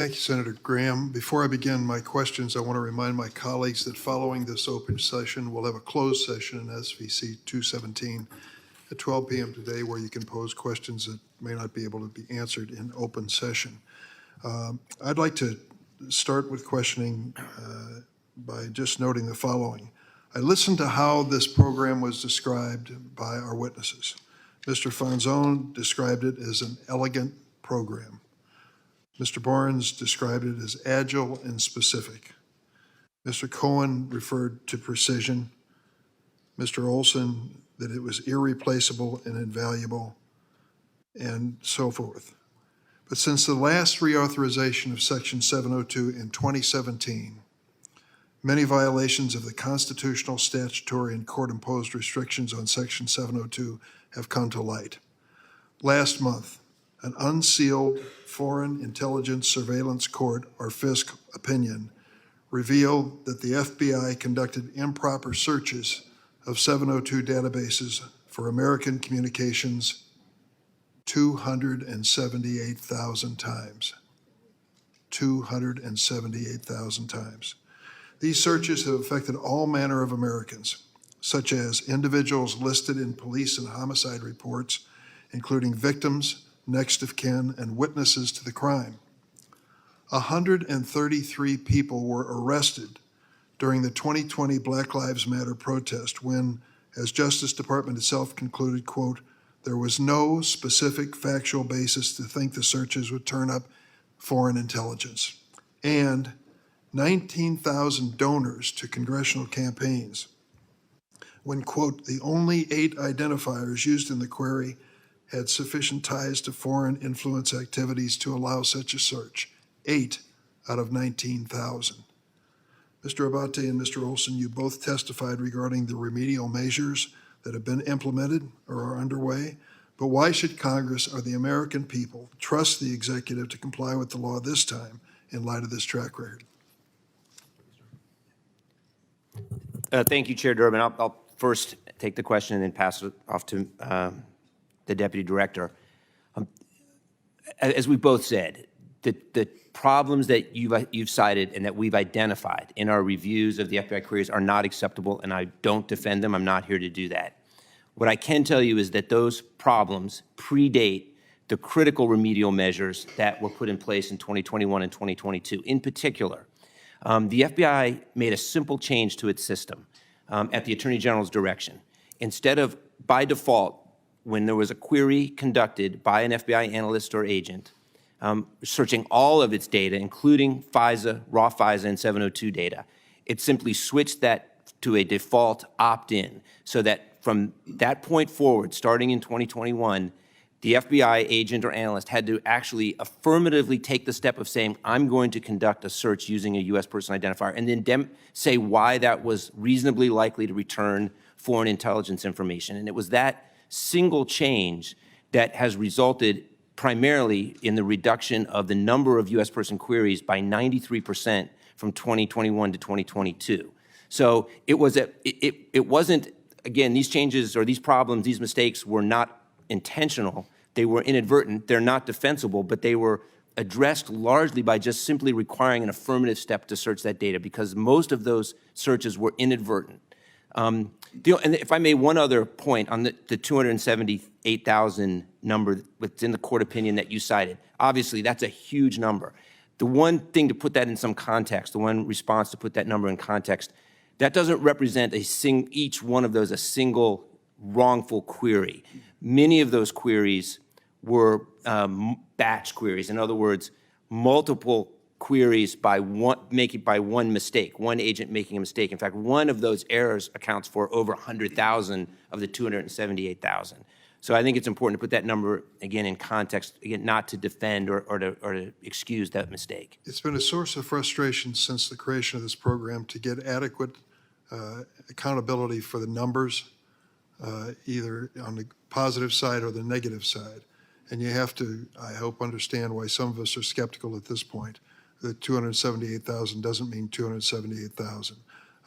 Thank you, Senator Graham. Before I begin my questions, I want to remind my colleagues that following this open session, we'll have a closed session in SVC 217 at 12 p.m. today where you can pose questions that may not be able to be answered in open session. I'd like to start with questioning by just noting the following. I listened to how this program was described by our witnesses. Mr. Fanzone described it as an elegant program. Mr. Barnes described it as agile and specific. Mr. Cohen referred to precision. Mr. Olsen that it was irreplaceable and invaluable, and so forth. But since the last reauthorization of Section 702 in 2017, many violations of the constitutional, statutory, and court-imposed restrictions on Section 702 have come to light. Last month, an unsealed Foreign Intelligence Surveillance Court, or FISC, opinion revealed that the FBI conducted improper searches of 702 databases for American communications 278,000 times. 278,000 times. These searches have affected all manner of Americans, such as individuals listed in police and homicide reports, including victims, next of kin, and witnesses to the crime. 133 people were arrested during the 2020 Black Lives Matter protest when, as Justice Department itself concluded, quote, there was no specific factual basis to think the searches would turn up foreign intelligence. And 19,000 donors to congressional campaigns when, quote, the only 8 identifiers used in the query had sufficient ties to foreign influence activities to allow such a search. 8 out of 19,000. Mr. Abate and Mr. Olsen, you both testified regarding the remedial measures that have been implemented or are underway, but why should Congress or the American people trust the executive to comply with the law this time in light of this track record? Thank you, Chair Durbin. I'll first take the question and then pass it off to the Deputy Director. As we both said, the problems that you've cited and that we've identified in our reviews of the FBI queries are not acceptable, and I don't defend them. I'm not here to do that. What I can tell you is that those problems predate the critical remedial measures that were put in place in 2021 and 2022. In particular, the FBI made a simple change to its system at the Attorney General's direction. Instead of, by default, when there was a query conducted by an FBI analyst or agent, searching all of its data, including FISA, raw FISA, and 702 data, it simply switched that to a default opt-in so that from that point forward, starting in 2021, the FBI agent or analyst had to actually affirmatively take the step of saying, I'm going to conduct a search using a U.S. person identifier, and then say why that was reasonably likely to return foreign intelligence information. And it was that single change that has resulted primarily in the reduction of the number of U.S. person queries by 93% from 2021 to 2022. So it wasn't, again, these changes or these problems, these mistakes were not intentional. They were inadvertent. They're not defensible, but they were addressed largely by just simply requiring an affirmative step to search that data because most of those searches were inadvertent. And if I may, one other point on the 278,000 number within the court opinion that you cited. Obviously, that's a huge number. The one thing to put that in some context, the one response to put that number in context, that doesn't represent each one of those a single wrongful query. Many of those queries were batch queries. In other words, multiple queries by one mistake, one agent making a mistake. In fact, one of those errors accounts for over 100,000 of the 278,000. So I think it's important to put that number, again, in context, again, not to defend or to excuse that mistake. It's been a source of frustration since the creation of this program to get adequate accountability for the numbers, either on the positive side or the negative side. And you have to, I hope, understand why some of us are skeptical at this point. That 278,000 doesn't mean 278,000.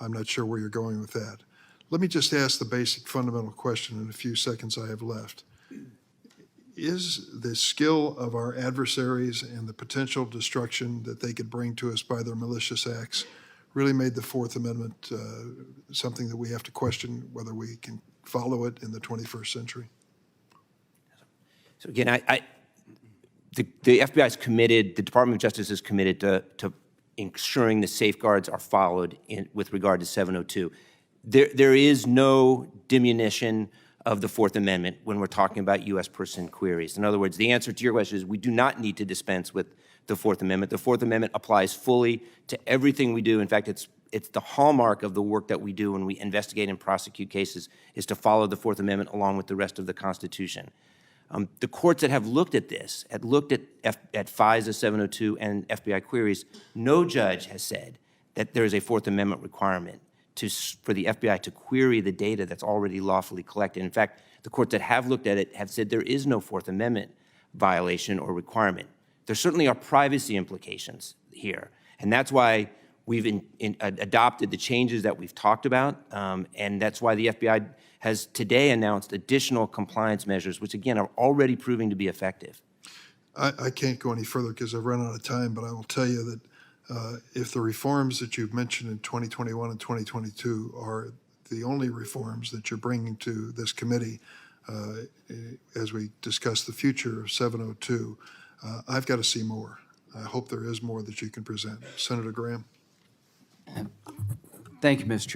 I'm not sure where you're going with that. Let me just ask the basic fundamental question in the few seconds I have left. is the skill of our adversaries and the potential destruction that they could bring to us by their malicious acts really made the Fourth Amendment something that we have to question whether we can follow it in the 21st century? So again, the FBI is committed, the Department of Justice is committed to ensuring the safeguards are followed with regard to 702. There is no diminution of the Fourth Amendment when we're talking about U.S. person queries. In other words, the answer to your question is we do not need to dispense with the Fourth Amendment. The Fourth Amendment applies fully to everything we do. In fact, it's the hallmark of the work that we do when we investigate and prosecute cases is to follow the Fourth Amendment along with the rest of the Constitution. The courts that have looked at this, have looked at FISA 702 and FBI queries, no judge has said that there is a Fourth Amendment requirement for the FBI to query the data that's already lawfully collected. In fact, the courts that have looked at it have said there is no Fourth Amendment violation or requirement. There certainly are privacy implications here, and that's why we've adopted the changes that we've talked about, and that's why the FBI has today announced additional compliance measures, which again are already proving to be effective. I can't go any further because I've run out of time, but I will tell you that if the reforms that you've mentioned in 2021 and 2022 are the only reforms that you're bringing to this committee as we discuss the future of 702, I've got to see more. I hope there is more that you can present. Senator Graham. Thank you, Mr. Chair.